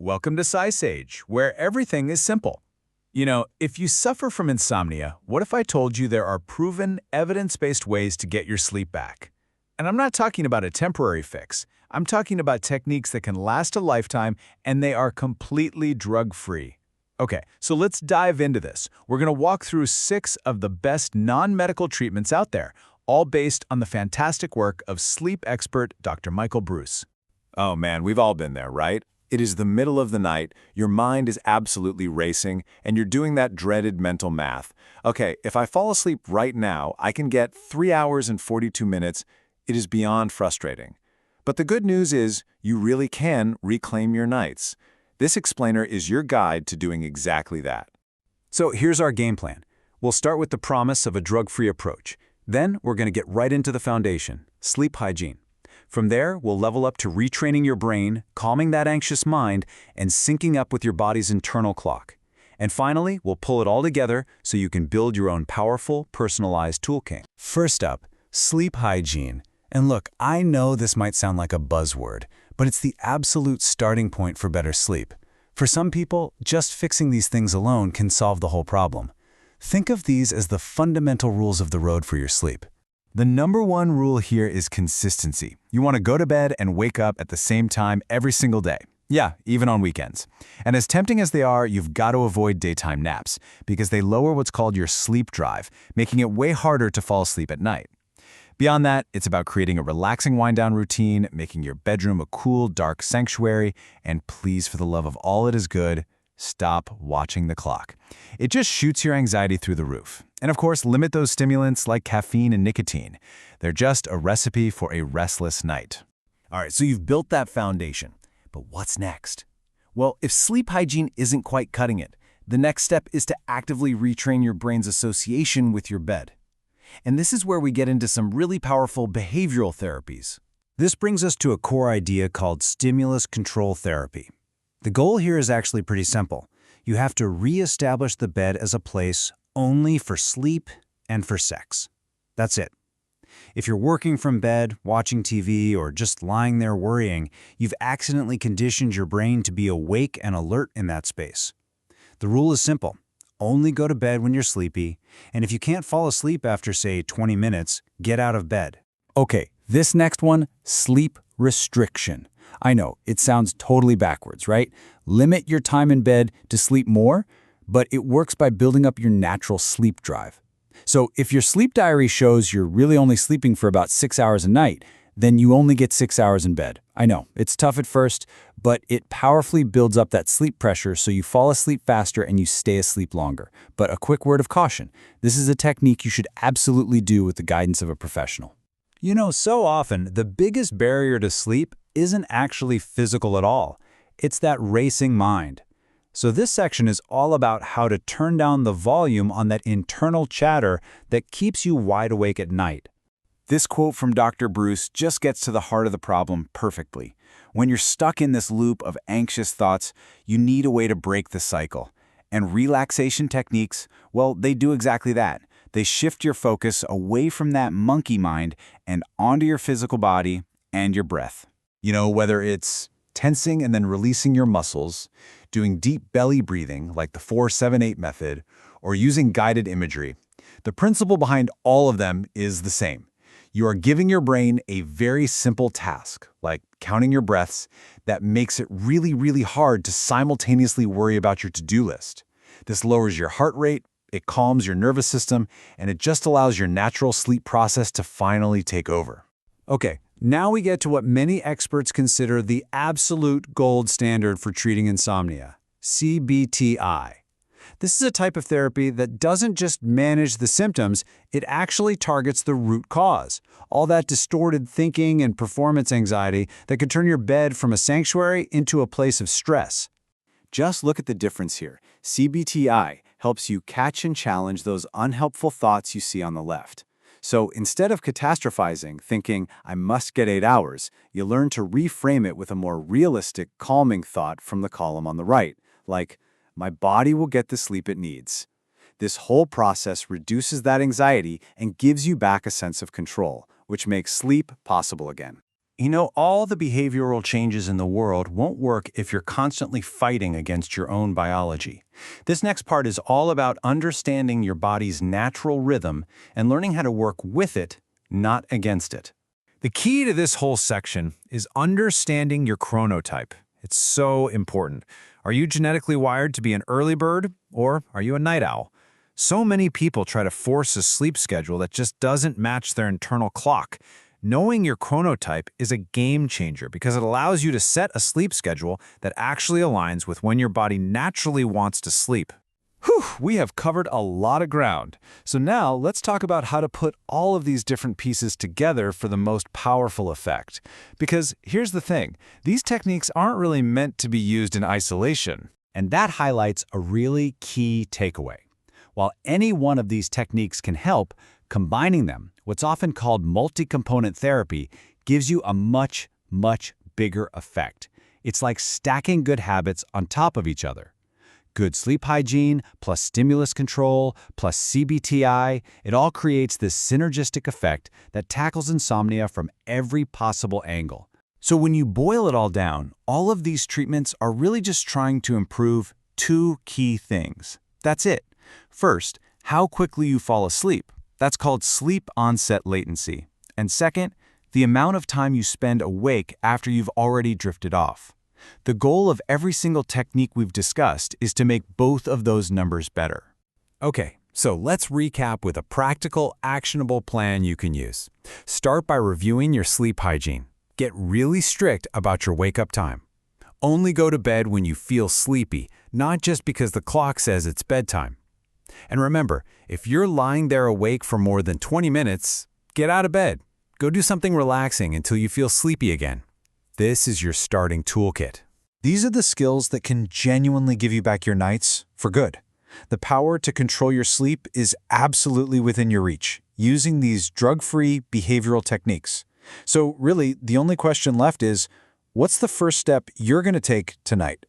Welcome to SciSage, where everything is simple. If you suffer from insomnia, what if I told you there are proven, evidence-based ways to get your sleep back? And I'm not talking about a temporary fix. I'm talking about techniques that can last a lifetime, and they are completely drug-free. Okay, so let's dive into this. We're going to walk through 6 of the best non-medical treatments out there, all based on the fantastic work of sleep expert Dr. Michael Breus. Oh man, we've all been there, right? It is the middle of the night, your mind is absolutely racing, and you're doing that dreaded mental math. Okay, if I fall asleep right now, I can get 3 hours and 42 minutes. It is beyond frustrating. But the good news is, you really can reclaim your nights. This explainer is your guide to doing exactly that. So here's our game plan. We'll start with the promise of a drug-free approach. Then we're going to get right into the foundation, sleep hygiene. From there, we'll level up to retraining your brain, calming that anxious mind, and syncing up with your body's internal clock. And finally, we'll pull it all together so you can build your own powerful, personalized toolkit. First up, sleep hygiene. And look, I know this might sound like a buzzword, but it's the absolute starting point for better sleep. For some people, just fixing these things alone can solve the whole problem. Think of these as the fundamental rules of the road for your sleep. The number one rule here is consistency. You want to go to bed and wake up at the same time every single day. Yeah, even on weekends. And as tempting as they are, you've got to avoid daytime naps because they lower what's called your sleep drive, making it way harder to fall asleep at night. Beyond that, it's about creating a relaxing wind-down routine, making your bedroom a cool, dark sanctuary, and please, for the love of all that is good, stop watching the clock. It just shoots your anxiety through the roof. And of course, limit those stimulants like caffeine and nicotine. They're just a recipe for a restless night. All right, so you've built that foundation. But what's next? Well, if sleep hygiene isn't quite cutting it, the next step is to actively retrain your brain's association with your bed. And this is where we get into some really powerful behavioral therapies. This brings us to a core idea called stimulus control therapy. The goal here is actually pretty simple. You have to re-establish the bed as a place only for sleep and for sex. That's it. If you're working from bed, watching TV, or just lying there worrying, you've accidentally conditioned your brain to be awake and alert in that space. The rule is simple. Only go to bed when you're sleepy, and if you can't fall asleep after, say, 20 minutes, get out of bed. Okay, this next one, sleep restriction. I know, it sounds totally backwards, right? Limit your time in bed to sleep more, but it works by building up your natural sleep drive. So if your sleep diary shows you're really only sleeping for about 6 hours a night, then you only get 6 hours in bed. I know, it's tough at first, but it powerfully builds up that sleep pressure so you fall asleep faster and you stay asleep longer. But a quick word of caution, this is a technique you should absolutely do with the guidance of a professional. So often, the biggest barrier to sleep isn't actually physical at all. It's that racing mind. So this section is all about how to turn down the volume on that internal chatter that keeps you wide awake at night. This quote from Dr. Breus just gets to the heart of the problem perfectly. When you're stuck in this loop of anxious thoughts, you need a way to break the cycle. And relaxation techniques, well, they do exactly that. They shift your focus away from that monkey mind and onto your physical body and your breath. Whether it's tensing and then releasing your muscles, doing deep belly breathing like the 4-7-8 method, or using guided imagery, the principle behind all of them is the same. You are giving your brain a very simple task, like counting your breaths, that makes it really, really hard to simultaneously worry about your to-do list. This lowers your heart rate, it calms your nervous system, and it just allows your natural sleep process to finally take over. Okay, now we get to what many experts consider the absolute gold standard for treating insomnia, CBTI. This is a type of therapy that doesn't just manage the symptoms, it actually targets the root cause, all that distorted thinking and performance anxiety that could turn your bed from a sanctuary into a place of stress. Just look at the difference here. CBTI helps you catch and challenge those unhelpful thoughts you see on the left. So instead of catastrophizing, thinking, I must get 8 hours, you learn to reframe it with a more realistic, calming thought from the column on the right, like, my body will get the sleep it needs. This whole process reduces that anxiety and gives you back a sense of control, which makes sleep possible again. You know, all the behavioral changes in the world won't work if you're constantly fighting against your own biology. This next part is all about understanding your body's natural rhythm and learning how to work with it, not against it. The key to this whole section is understanding your chronotype. It's so important. Are you genetically wired to be an early bird, or are you a night owl? So many people try to force a sleep schedule that just doesn't match their internal clock. Knowing your chronotype is a game changer because it allows you to set a sleep schedule that actually aligns with when your body naturally wants to sleep. Whew, we have covered a lot of ground. So now let's talk about how to put all of these different pieces together for the most powerful effect. Because here's the thing, these techniques aren't really meant to be used in isolation. And that highlights a really key takeaway. While any one of these techniques can help, combining them, what's often called multi-component therapy, gives you a much, much bigger effect. It's like stacking good habits on top of each other. Good sleep hygiene, plus stimulus control, plus CBTI, it all creates this synergistic effect that tackles insomnia from every possible angle. So when you boil it all down, all of these treatments are really just trying to improve two key things. That's it. First, how quickly you fall asleep. That's called sleep onset latency. And second, the amount of time you spend awake after you've already drifted off. The goal of every single technique we've discussed is to make both of those numbers better. Okay, so let's recap with a practical, actionable plan you can use. Start by reviewing your sleep hygiene. Get really strict about your wake-up time. Only go to bed when you feel sleepy, not just because the clock says it's bedtime. And remember, if you're lying there awake for more than 20 minutes, get out of bed. Go do something relaxing until you feel sleepy again. This is your starting toolkit. These are the skills that can genuinely give you back your nights for good. The power to control your sleep is absolutely within your reach, using these drug-free behavioral techniques. So really, the only question left is, what's the first step you're going to take tonight?